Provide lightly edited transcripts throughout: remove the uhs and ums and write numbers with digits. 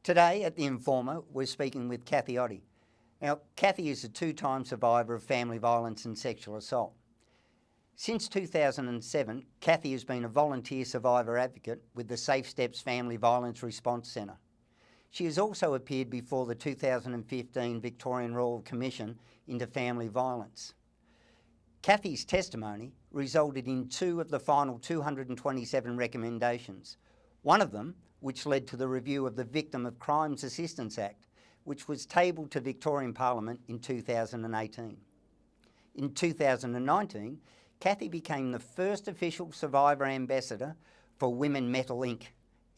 Today at The Informer, we're speaking with Cathy Oddie. Now, Cathy is a two-time survivor of family violence and sexual assault. Since 2007, Cathy has been a volunteer survivor advocate with the Safe Steps Family Violence Response Centre. She has also appeared before the 2015 Victorian Royal Commission into Family Violence. Cathy's testimony resulted in two of the final 227 recommendations. One of them, which led to the review of the Victim of Crimes Assistance Act, which was tabled to Victorian Parliament in 2018. In 2019, Cathy became the first official survivor ambassador for Women Metal Inc.,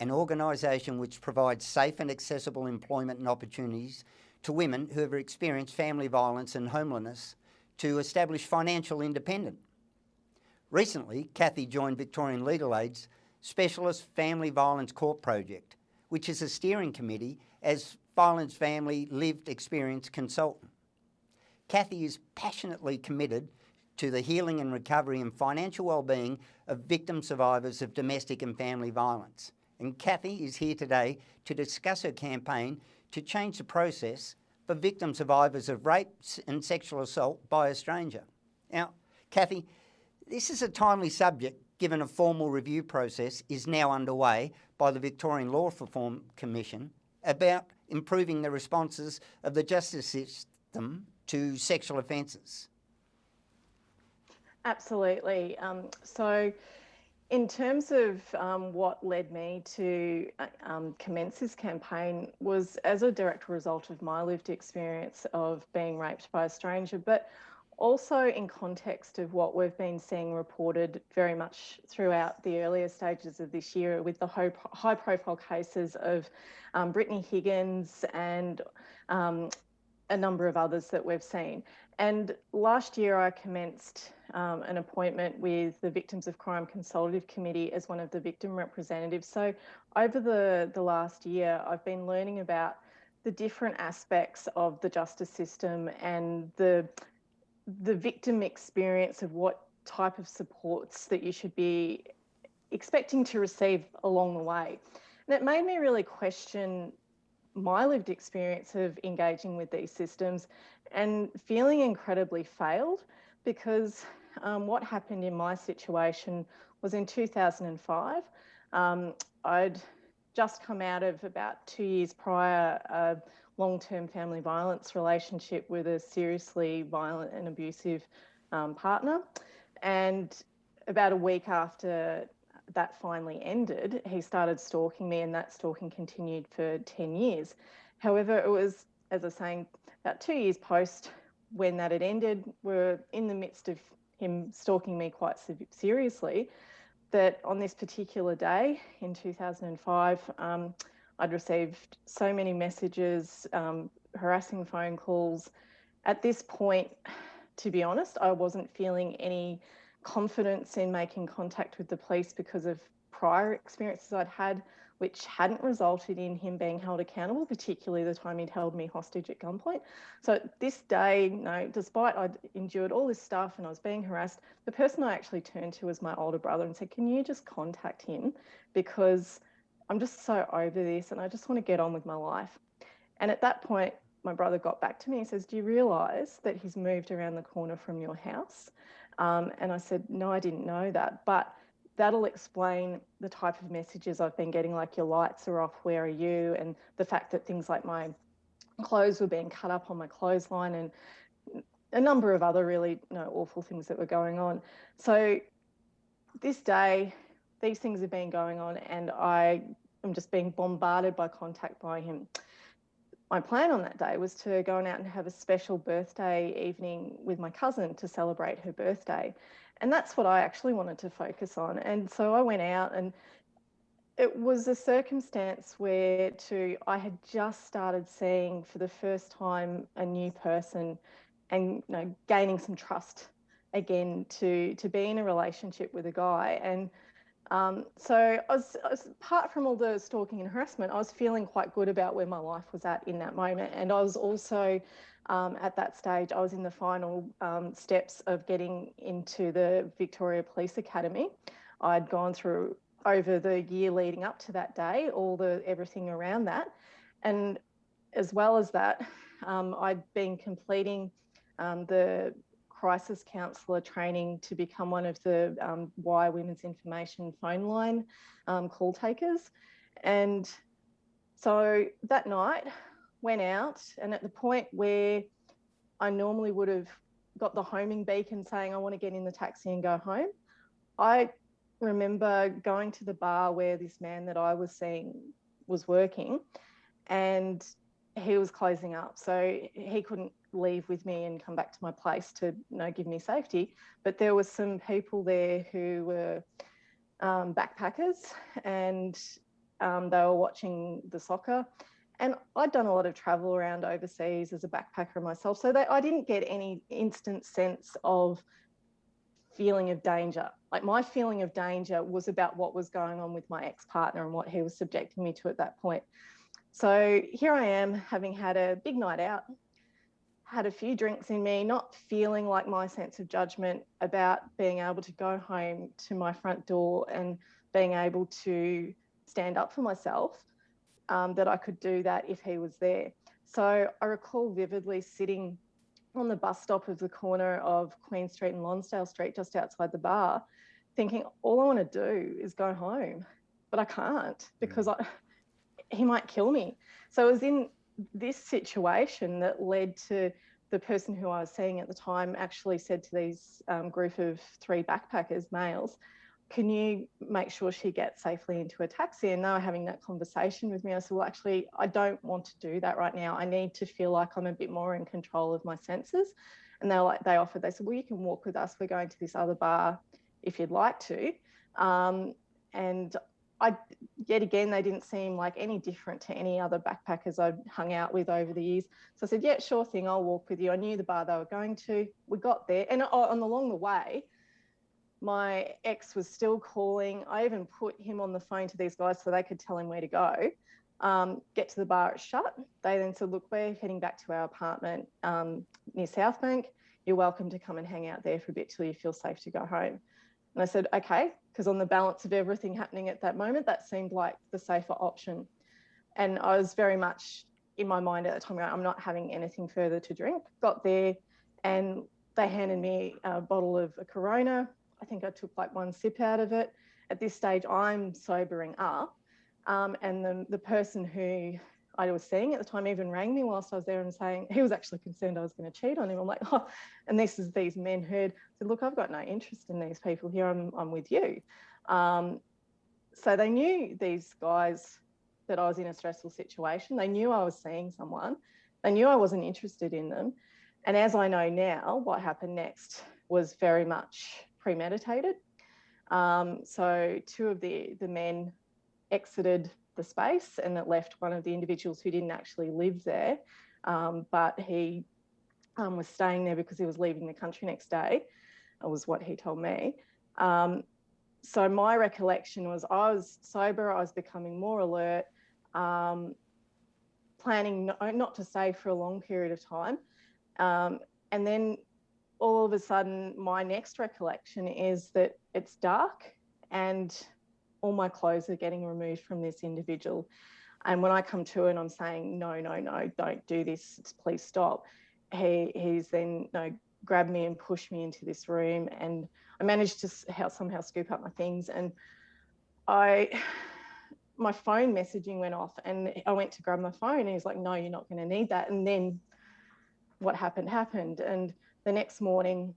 an organisation which provides safe and accessible employment and opportunities to women who have experienced family violence and homelessness to establish financial independence. Recently, Cathy joined Victorian Legal Aid's Specialist Family Violence Court Project, which is a steering committee as violence family lived experience consultant. Cathy is passionately committed to the healing and recovery and financial wellbeing of victim survivors of domestic and family violence. And Cathy is here today to discuss her campaign to change the process for victim survivors of rape and sexual assault by a stranger. Now, Cathy, this is a timely subject given a formal review process is now underway by the Victorian Law Reform Commission about improving the responses of the justice system to sexual offences. Absolutely. So in terms of what led me to commence this campaign was as a direct result of my lived experience of being raped by a stranger, but also in context of what we've been seeing reported very much throughout the earlier stages of this year with the high-profile cases of Brittany Higgins and a number of others that we've seen. And last year I commenced an appointment with the Victims of Crime Consultative Committee as one of the victim representatives. So over the last year, I've been learning about the different aspects of the justice system and the victim experience of what type of supports that you should be expecting to receive along the way. And it made me really question my lived experience of engaging with these systems and feeling incredibly failed because what happened in my situation was in 2005. I'd just come out of about 2 years prior a long-term family violence relationship with a seriously violent and abusive partner. And about a week after that finally ended, he started stalking me and that stalking continued for 10 years. However, it was, as I was saying, about 2 years post when that had ended, we're in the midst of him stalking me quite seriously, that on this particular day in 2005, I'd received so many messages, harassing phone calls. At this point, to be honest, I wasn't feeling any confidence in making contact with the police because of prior experiences I'd had, which hadn't resulted in him being held accountable, particularly the time he'd held me hostage at gunpoint. So this day, despite I'd endured all this stuff and I was being harassed, the person I actually turned to was my older brother and said, can you just contact him? Because I'm just so over this and I just want to get on with my life. And at that point, my brother got back to me and says, do you realise that he's moved around the corner from your house? And I said, no, I didn't know that, but that'll explain the type of messages I've been getting, like your lights are off, where are you? And the fact that things like my clothes were being cut up on my clothesline and a number of other really awful things that were going on. So this day, these things have been going on and I am just being bombarded by contact by him. My plan on that day was to go out and have a special birthday evening with my cousin to celebrate her birthday. And that's what I actually wanted to focus on. And so I went out and it was a circumstance where I had just started seeing for the first time a new person and gaining some trust again to be in a relationship with a guy. And so I was, apart from all the stalking and harassment, I was feeling quite good about where my life was at in that moment. And I was also, at that stage, I was in the final steps of getting into the Victoria Police Academy. I'd gone through over the year leading up to that day, everything around that. And as well as that, I'd been completing the crisis counsellor training to become one of the Wire Women's Information phone line call takers. And so that night went out, and at the point where I normally would have got the homing beacon saying I want to get in the taxi and go home, I remember going to the bar where this man that I was seeing was working, and he was closing up. So he couldn't leave with me and come back to my place to give me safety. But there were some people there who were backpackers, and they were watching the soccer. And I'd done a lot of travel around overseas as a backpacker myself. So I didn't get any instant sense of feeling of danger. Like, my feeling of danger was about what was going on with my ex-partner and what he was subjecting me to at that point. So here I am, having had a big night out, had a few drinks in me, not feeling like my sense of judgment about being able to go home to my front door and being able to stand up for myself, that I could do that if he was there. So I recall vividly sitting on the bus stop of the corner of Queen Street and Lonsdale Street, just outside the bar, thinking all I want to do is go home, but I can't because he might kill me. So it was in this situation that led to the person who I was seeing at the time actually said to these group of 3 backpackers, males, can you make sure she gets safely into a taxi? And they were having that conversation with me. I said, well, actually, I don't want to do that right now. I need to feel like I'm a bit more in control of my senses. And they said, well, you can walk with us. We're going to this other bar if you'd like to. And yet again, they didn't seem like any different to any other backpackers I'd hung out with over the years. So I said, yeah, sure thing, I'll walk with you. I knew the bar they were going to. We got there, and along the way, my ex was still calling. I even put him on the phone to these guys so they could tell him where to go. Get to the bar, it's shut. They then said, look, we're heading back to our apartment near South Bank. You're welcome to come and hang out there for a bit till you feel safe to go home. And I said, okay, because on the balance of everything happening at that moment, that seemed like the safer option. And I was very much in my mind at the time, I'm not having anything further to drink. Got there and they handed me a bottle of a Corona. I think I took like 1 sip out of it. At this stage, I'm sobering up. And the person who I was seeing at the time even rang me whilst I was there and saying, he was actually concerned I was going to cheat on him. I'm like, oh, and these men heard, said, look, I've got no interest in these people here. I'm with you. So they knew, these guys, that I was in a stressful situation. They knew I was seeing someone. They knew I wasn't interested in them. And as I know now, what happened next was very much premeditated. So 2 of the men exited the space, and it left one of the individuals who didn't actually live there, but he was staying there because he was leaving the country next day, was what he told me. So my recollection was I was sober, I was becoming more alert, planning not to stay for a long period of time. And then all of a sudden, my next recollection is that it's dark and all my clothes are getting removed from this individual. And when I come to and I'm saying, no, don't do this, please stop, he's then grabbed me and pushed me into this room, and I managed to somehow scoop up my things, and my phone messaging went off, and I went to grab my phone and he's like, no, you're not going to need that. And then what happened. And the next morning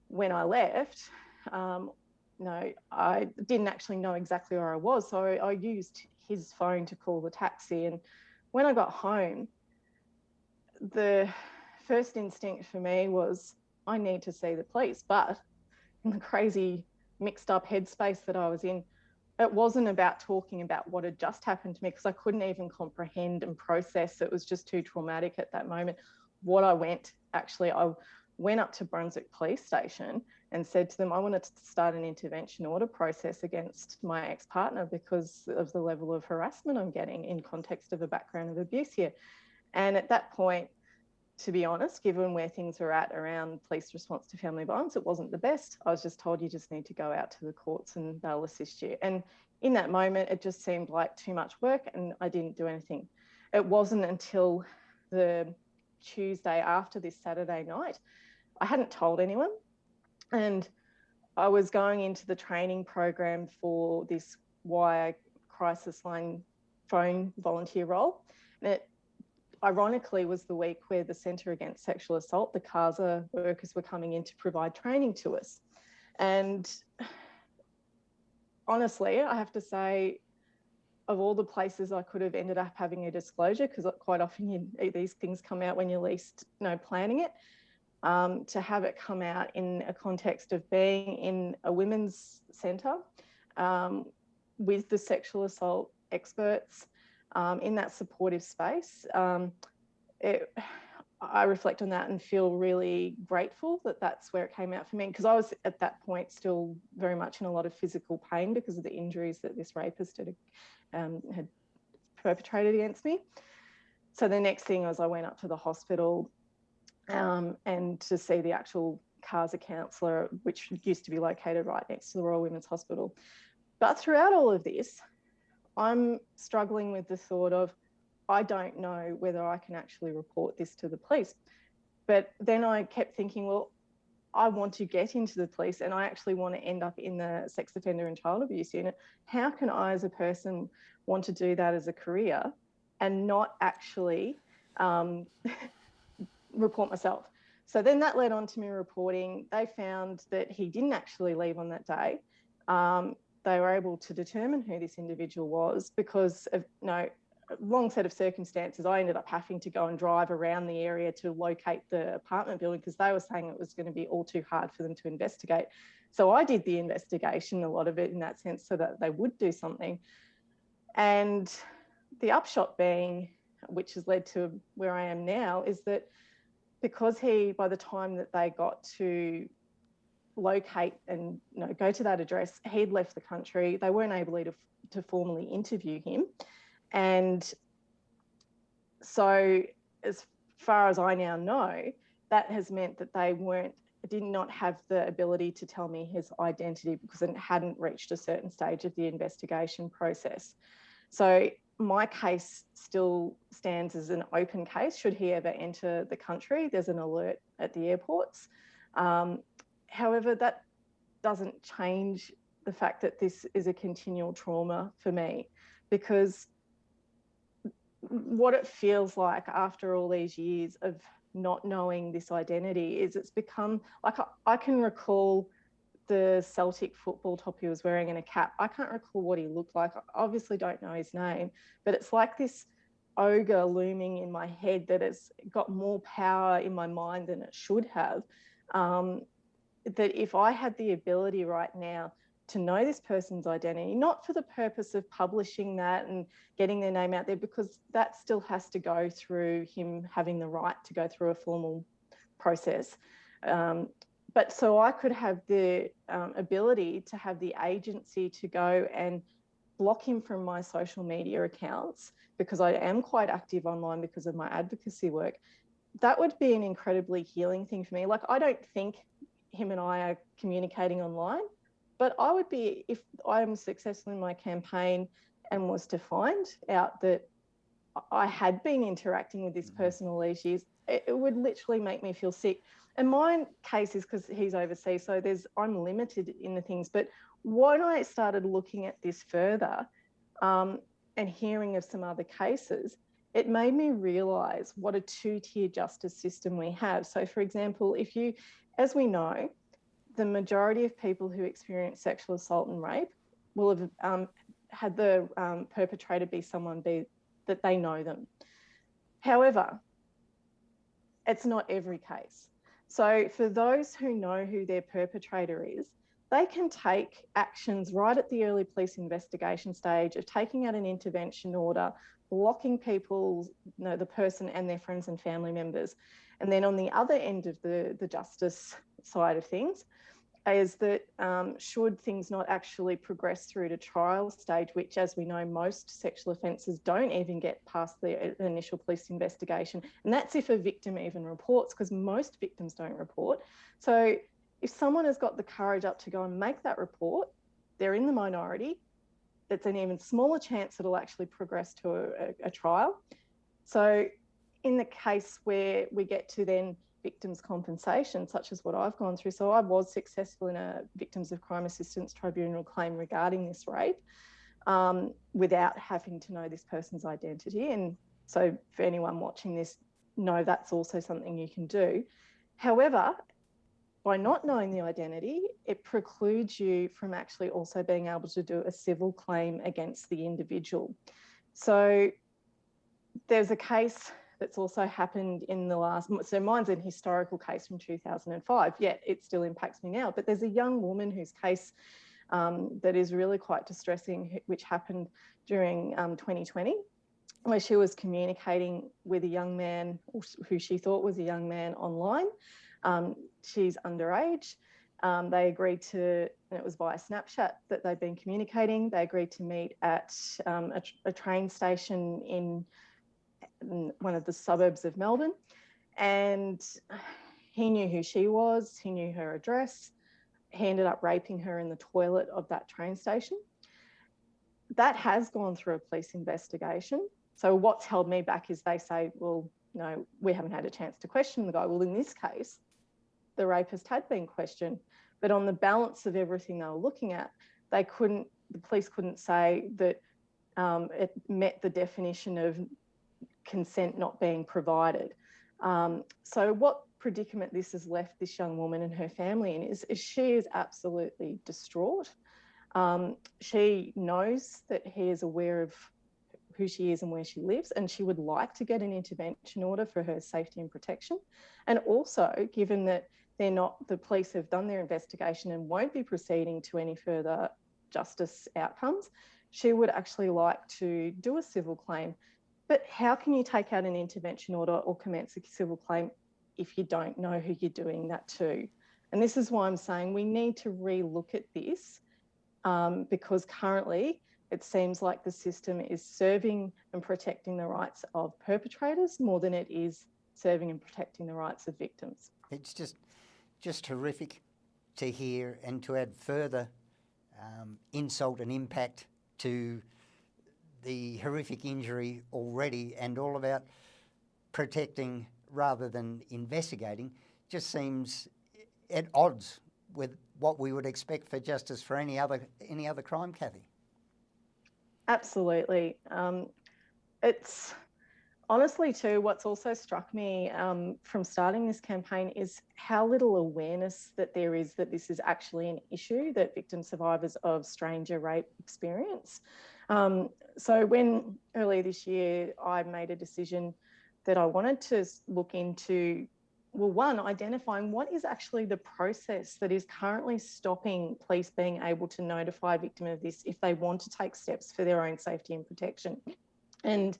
when I left, I didn't actually know exactly where I was. So I used his phone to call the taxi. And when I got home, the first instinct for me was, I need to see the police. But in the crazy mixed up headspace that I was in, it wasn't about talking about what had just happened to me, because I couldn't even comprehend and process. It was just too traumatic at that moment. I went up to Brunswick Police Station and said to them, I wanted to start an intervention order process against my ex-partner because of the level of harassment I'm getting in context of a background of abuse here. And at that point, to be honest, given where things are at around police response to family violence, it wasn't the best. I was just told, you just need to go out to the courts and they'll assist you. And in that moment, it just seemed like too much work and I didn't do anything. it wasn't until the Tuesday after this Saturday night, I hadn't told anyone, and I was going into the training program for this wire crisis line phone volunteer role. And it ironically was the week where the Centre Against Sexual Assault, the CASA workers, were coming in to provide training to us. And honestly, I have to say, of all the places I could have ended up having a disclosure, because quite often these things come out when you're least planning it, to have it come out in a context of being in a women's centre with the sexual assault experts in that supportive space. I reflect on that and feel really grateful that that's where it came out for me, because I was at that point still very much in a lot of physical pain because of the injuries that this rapist had perpetrated against me. So the next thing was I went up to the hospital and to see the actual CASA counsellor, which used to be located right next to the Royal Women's Hospital. But throughout all of this, I'm struggling with the thought of, I don't know whether I can actually report this to the police. But then I kept thinking, well, I want to get into the police and I actually want to end up in the sex offender and child abuse unit. How can I as a person want to do that as a career and not actually report myself? So then that led on to me reporting. They found that he didn't actually leave on that day. They were able to determine who this individual was because of a long set of circumstances. I ended up having to go and drive around the area to locate the apartment building because they were saying it was going to be all too hard for them to investigate. So I did the investigation, a lot of it in that sense, so that they would do something. And the upshot being, which has led to where I am now, is that because by the time that they got to locate and go to that address, he'd left the country. They weren't able to formally interview him. And so as far as I now know, that has meant that they did not have the ability to tell me his identity because it hadn't reached a certain stage of the investigation process. So my case still stands as an open case. Should he ever enter the country, there's an alert at the airports. However, that doesn't change the fact that this is a continual trauma for me, because what it feels like after all these years of not knowing this identity is it's become like I can recall the Celtic football top he was wearing and a cap. I can't recall what he looked like. I obviously don't know his name, but it's like this ogre looming in my head that has got more power in my mind than it should have. That if I had the ability right now to know this person's identity, not for the purpose of publishing that and getting their name out there, because that still has to go through him having the right to go through a formal process. But so I could have the ability to have the agency to go and block him from my social media accounts, because I am quite active online because of my advocacy work. That would be an incredibly healing thing for me. Like, I don't think him and I are communicating online, but I would be, if I am successful in my campaign and was to find out that I had been interacting with this person all these years, it would literally make me feel sick. And my case is because he's overseas, so I'm limited in the things. But when I started looking at this further and hearing of some other cases, it made me realise what a two-tier justice system we have. So, for example, as we know, the majority of people who experience sexual assault and rape will have had the perpetrator be someone that they know them. However, it's not every case. So for those who know who their perpetrator is, they can take actions right at the early police investigation stage of taking out an intervention order, blocking people, the person and their friends and family members. And then on the other end of the justice side of things is that should things not actually progress through to trial stage, which, as we know, most sexual offences don't even get past the initial police investigation. And that's if a victim even reports, because most victims don't report. So if someone has got the courage up to go and make that report, they're in the minority. It's an even smaller chance it'll actually progress to a trial. So in the case where we get to then victims' compensation, such as what I've gone through, so I was successful in a Victims of Crime Assistance Tribunal claim regarding this rape without having to know this person's identity. And so for anyone watching this, know that's also something you can do. However, by not knowing the identity, it precludes you from actually also being able to do a civil claim against the individual. So there's a case that's also happened in the last, so mine's an historical case from 2005, yet it still impacts me now. But there's a young woman whose case that is really quite distressing, which happened during 2020, where she was communicating with a young man who she thought was a young man online. She's underage. They agreed to, and it was via Snapchat that they'd been communicating. They agreed to meet at a train station in one of the suburbs of Melbourne. And he knew who she was, he knew her address. He ended up raping her in the toilet of that train station. That has gone through a police investigation. So what's held me back is they say, well, no, we haven't had a chance to question the guy. Well, in this case, the rapist had been questioned, but on the balance of everything they were looking at, the police couldn't say that it met the definition of consent not being provided. So what predicament this has left this young woman and her family in is she is absolutely distraught. She knows that he is aware of who she is and where she lives, and she would like to get an intervention order for her safety and protection. And also, given that the police have done their investigation and won't be proceeding to any further justice outcomes, she would actually like to do a civil claim. But how can you take out an intervention order or commence a civil claim if you don't know who you're doing that to? And this is why I'm saying we need to re-look at this, because currently it seems like the system is serving and protecting the rights of perpetrators more than it is serving and protecting the rights of victims. It's just horrific to hear, and to add further insult and impact to the horrific injury already, and all about protecting rather than investigating, just seems at odds with what we would expect for justice for any other crime, Cathy. Absolutely. It's honestly too, what's also struck me from starting this campaign is how little awareness that there is that this is actually an issue that victim survivors of stranger rape experience. So when earlier this year I made a decision that I wanted to look into, well, one, identifying what is actually the process that is currently stopping police being able to notify a victim of this if they want to take steps for their own safety and protection. And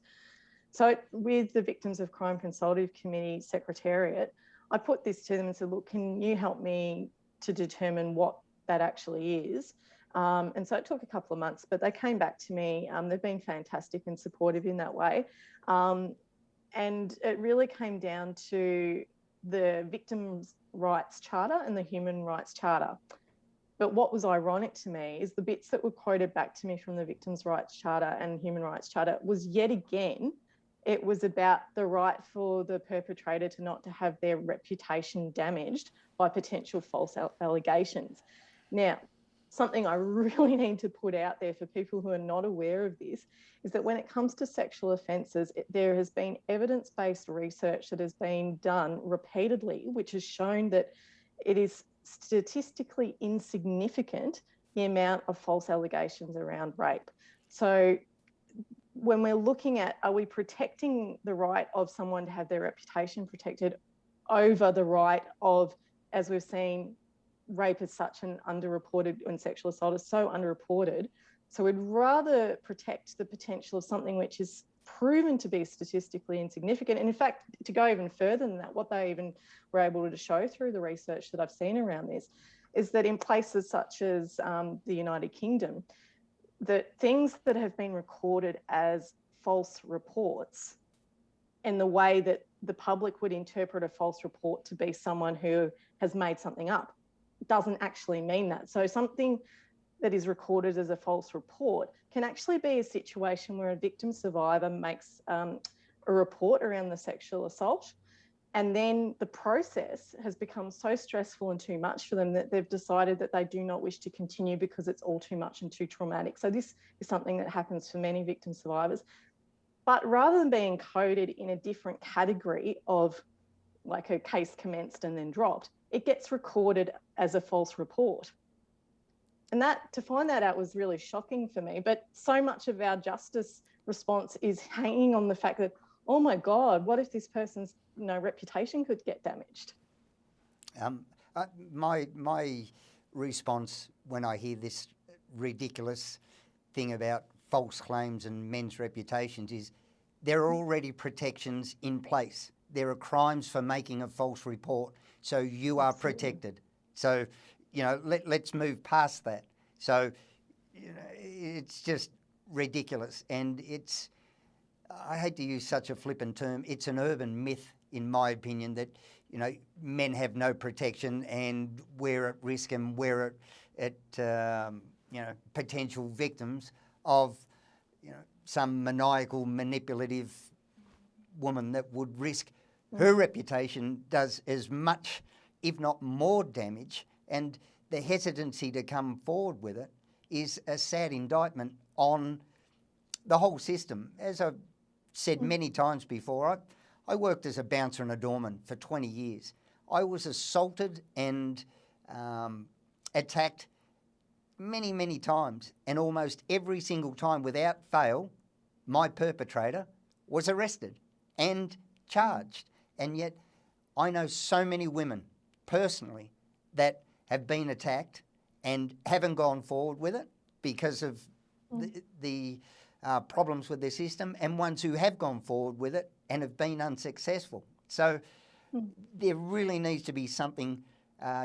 so with the Victims of Crime Consultative Committee Secretariat, I put this to them and said, look, can you help me to determine what that actually is? And so it took a couple of months, but they came back to me. They've been fantastic and supportive in that way. And it really came down to the Victims' Rights Charter and the Human Rights Charter. But what was ironic to me is the bits that were quoted back to me from the Victims' Rights Charter and Human Rights Charter was yet again, it was about the right for the perpetrator to not to have their reputation damaged by potential false allegations. Now, something I really need to put out there for people who are not aware of this is that when it comes to sexual offences, there has been evidence-based research that has been done repeatedly, which has shown that it is statistically insignificant, the amount of false allegations around rape. So when we're looking at, are we protecting the right of someone to have their reputation protected over the right of, as we've seen, rape is such an underreported, and sexual assault is so underreported. So we'd rather protect the potential of something which is proven to be statistically insignificant. And in fact, to go even further than that, what they even were able to show through the research that I've seen around this is that in places such as the United Kingdom, that things that have been recorded as false reports, and the way that the public would interpret a false report to be someone who has made something up, doesn't actually mean that. So something that is recorded as a false report can actually be a situation where a victim survivor makes a report around the sexual assault. And then the process has become so stressful and too much for them that they've decided that they do not wish to continue because it's all too much and too traumatic. So this is something that happens for many victim survivors. But rather than being coded in a different category of like a case commenced and then dropped, it gets recorded as a false report. And to find that out was really shocking for me. But so much of our justice response is hanging on the fact that, oh my God, what if this person's reputation could get damaged? My response when I hear this ridiculous thing about false claims and men's reputations is there are already protections in place. There are crimes for making a false report, so you are protected. So, let's move past that. So, it's just ridiculous, and I hate to use such a flippant term, it's an urban myth, in my opinion, that, men have no protection and we're at risk and we're at potential victims of, some maniacal, manipulative woman that would risk her reputation does as much, if not more damage, and the hesitancy to come forward with it is a sad indictment on the whole system. As I've said many times before, I worked as a bouncer and a doorman for 20 years. I was assaulted and attacked many, many times, and almost every single time without fail, my perpetrator was arrested and charged. And yet I know so many women personally that have been attacked and haven't gone forward with it because of the problems with their system, and ones who have gone forward with it and have been unsuccessful. So there really needs to be something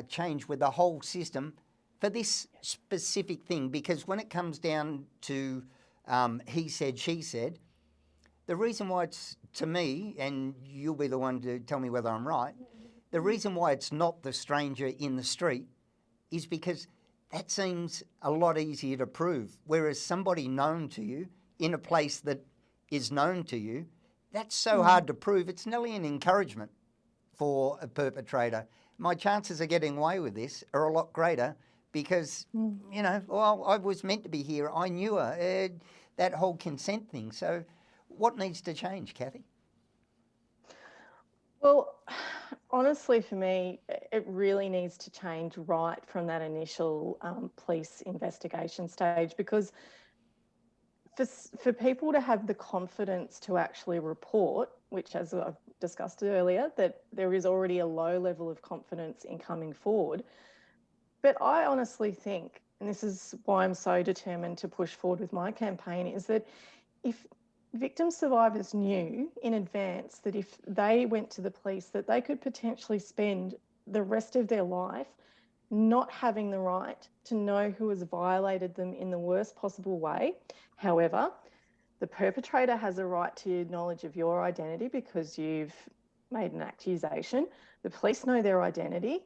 changed with the whole system for this specific thing, because when it comes down to he said, she said, the reason why it's, to me, and you'll be the one to tell me whether I'm right, the reason why it's not the stranger in the street is because that seems a lot easier to prove, whereas somebody known to you in a place that is known to you, that's so hard to prove. It's nearly an encouragement for a perpetrator. My chances of getting away with this are a lot greater because, I was meant to be here. I knew her. That whole consent thing. So what needs to change, Cathy? Well, honestly, for me, it really needs to change right from that initial police investigation stage, because for people to have the confidence to actually report, which, as I've discussed earlier, that there is already a low level of confidence in coming forward. But I honestly think, and this is why I'm so determined to push forward with my campaign, is that if victim survivors knew in advance that if they went to the police, that they could potentially spend the rest of their life not having the right to know who has violated them in the worst possible way. However, the perpetrator has a right to knowledge of your identity because you've made an accusation. The police know their identity.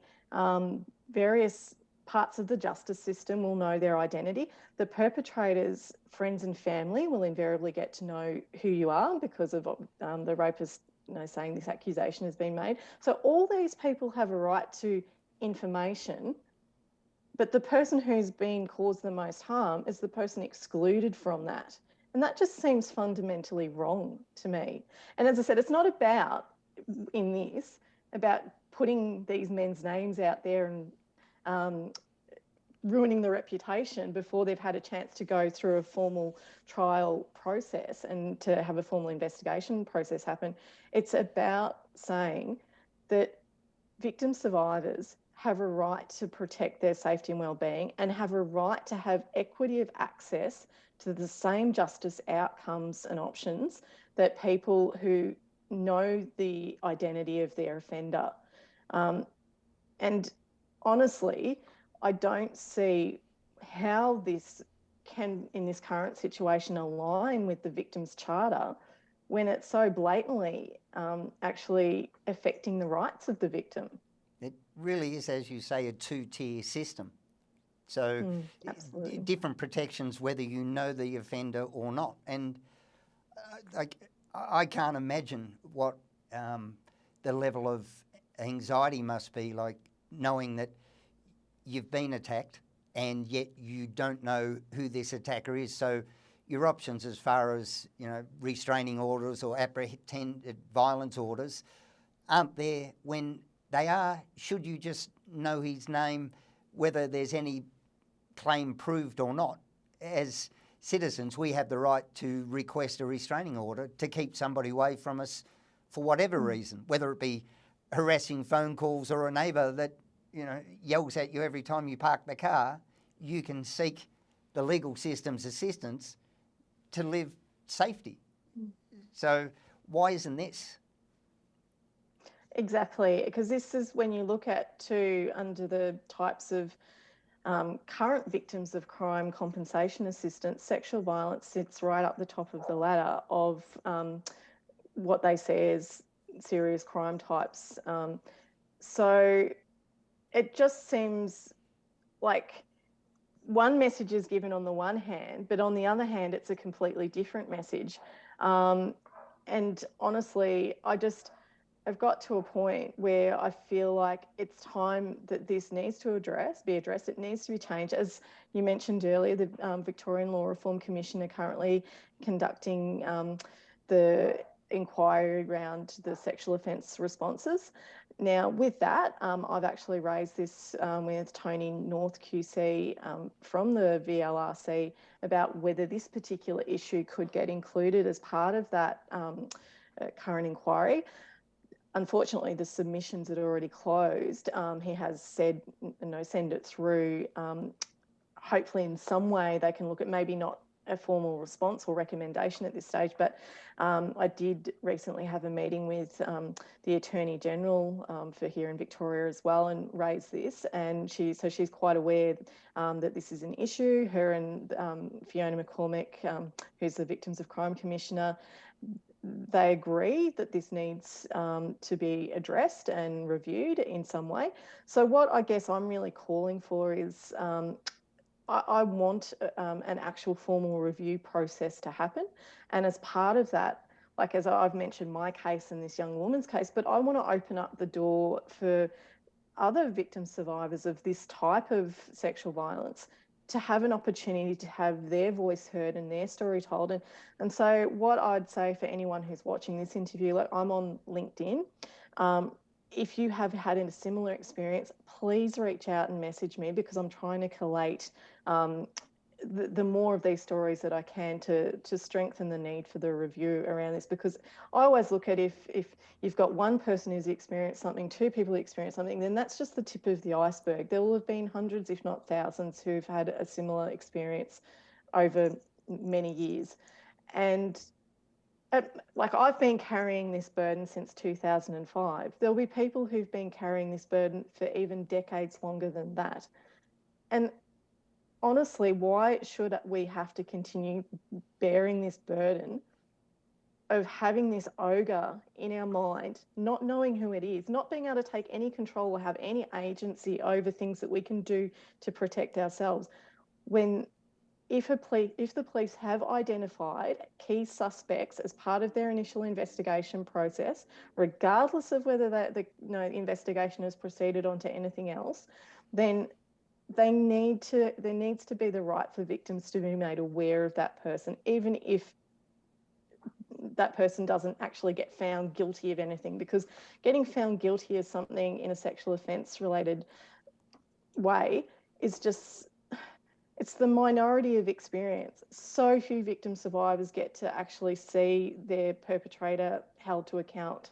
Various parts of the justice system will know their identity. The perpetrator's friends and family will invariably get to know who you are because of the rapist saying this accusation has been made. So all these people have a right to information, but the person who's been caused the most harm is the person excluded from that. And that just seems fundamentally wrong to me. And as I said, it's not about putting these men's names out there and ruining the reputation before they've had a chance to go through a formal trial process and to have a formal investigation process happen. It's about saying that victim survivors have a right to protect their safety and well-being and have a right to have equity of access to the same justice outcomes and options that people who know the identity of their offender. And honestly, I don't see how this can, in this current situation, align with the Victims' Charter when it's so blatantly actually affecting the rights of the victim. It really is, as you say, a two-tier system. So different protections whether you know the offender or not. And I can't imagine what the level of anxiety must be like, knowing that you've been attacked and yet you don't know who this attacker is. So your options as far as, restraining orders or apprehended violence orders aren't there. When they are, should you just know his name, whether there's any claim proved or not? As citizens, we have the right to request a restraining order to keep somebody away from us for whatever reason, whether it be harassing phone calls or a neighbour that, yells at you every time you park the car. You can seek the legal system's assistance to live safety. So why isn't this? Exactly, because this is when you look at too, under the types of current victims of crime compensation assistance, sexual violence sits right up the top of the ladder of what they say as serious crime types. So it just seems like one message is given on the one hand, but on the other hand, it's a completely different message. And honestly, I've got to a point where I feel like it's time that this needs to be addressed. It needs to be changed. As you mentioned earlier, the Victorian Law Reform Commission are currently conducting the inquiry around the sexual offence responses. Now, with that, I've actually raised this with Tony North QC from the VLRC about whether this particular issue could get included as part of that current inquiry. Unfortunately, the submissions had already closed. He has said, send it through. Hopefully in some way they can look at, maybe not a formal response or recommendation at this stage, but I did recently have a meeting with the Attorney General for here in Victoria as well, and raise this, and she's quite aware that this is an issue. Her and Fiona McCormick, who's the Victims of Crime Commissioner, they agree that this needs to be addressed and reviewed in some way. So what I guess I'm really calling for is I want an actual formal review process to happen. And as part of that, like as I've mentioned my case and this young woman's case, but I want to open up the door for other victim survivors of this type of sexual violence to have an opportunity to have their voice heard and their story told. And so what I'd say for anyone who's watching this interview, like, I'm on LinkedIn. If you have had a similar experience, please reach out and message me, because I'm trying to collate the more of these stories that I can to strengthen the need for the review around this. Because I always look at, if you've got one person who's experienced something, two people who experience something, then that's just the tip of the iceberg. There will have been hundreds, if not thousands, who've had a similar experience over many years. And like, I've been carrying this burden since 2005. There'll be people who've been carrying this burden for even decades longer than that. And honestly, why should we have to continue bearing this burden of having this ogre in our mind, not knowing who it is, not being able to take any control or have any agency over things that we can do to protect ourselves, when if the police have identified key suspects as part of their initial investigation process, regardless of whether the investigation has proceeded on to anything else, then there needs to be the right for victims to be made aware of that person, even if that person doesn't actually get found guilty of anything. Because getting found guilty of something in a sexual offence related way is just, it's the minority of experience. So few victim survivors get to actually see their perpetrator held to account.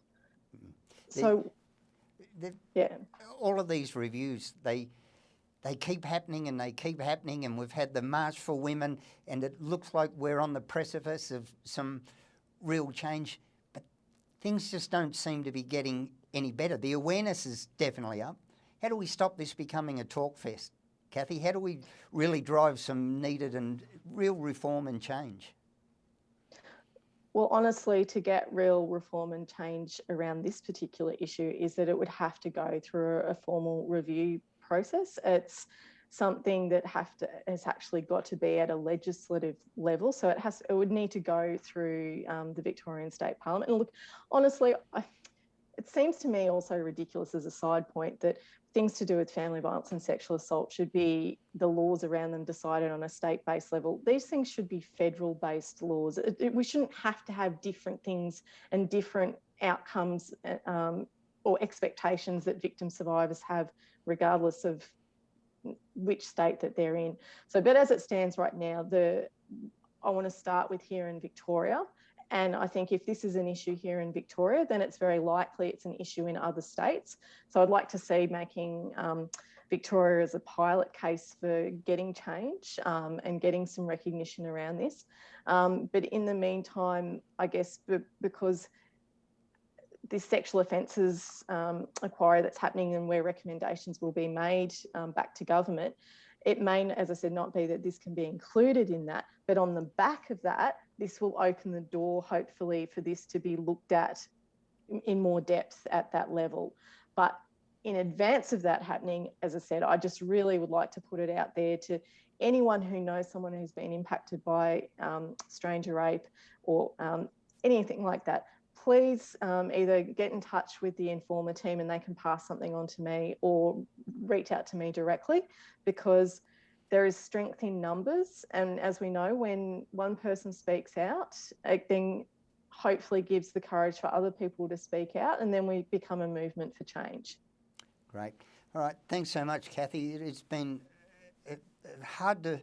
Yeah. All of these reviews, they keep happening and they keep happening, and we've had the March for Women, and it looks like we're on the precipice of some real change, but things just don't seem to be getting any better. The awareness is definitely up. How do we stop this becoming a talk fest, Cathy? How do we really drive some needed and real reform and change? Well, honestly, to get real reform and change around this particular issue is that it would have to go through a formal review process. something that has actually got to be at a legislative level. So it would need to go through the Victorian State Parliament. And look, honestly, it seems to me also ridiculous as a side point that things to do with family violence and sexual assault should be the laws around them decided on a state-based level. These things should be federal-based laws. We shouldn't have to have different things and different outcomes or expectations that victim survivors have regardless of which state that they're in. So, but as it stands right now, I want to start with here in Victoria. And I think if this is an issue here in Victoria, then it's very likely it's an issue in other states. So I'd like to see making Victoria as a pilot case for getting change and getting some recognition around this. But in the meantime, I guess because this sexual offences inquiry that's happening and where recommendations will be made back to government, it may, as I said, not be that this can be included in that, but on the back of that, this will open the door, hopefully, for this to be looked at in more depth at that level. But in advance of that happening, as I said, I just really would like to put it out there to anyone who knows someone who's been impacted by stranger rape or anything like that. Please either get in touch with the Informer team and they can pass something on to me, or reach out to me directly, because there is strength in numbers. And as we know, when one person speaks out, it then hopefully gives the courage for other people to speak out, and then we become a movement for change. Great. All right. Thanks so much, Cathy. It's been hard to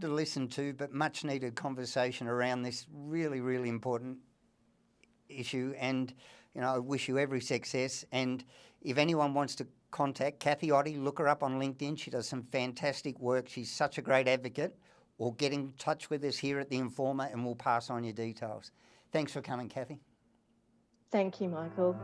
listen to, but much needed conversation around this really, really important issue. And, you know, I wish you every success. And if anyone wants to contact Cathy Oddie, look her up on LinkedIn. She does some fantastic work. She's such a great advocate. Or get in touch with us here at the Informer and we'll pass on your details. Thanks for coming, Cathy. Thank you, Michael.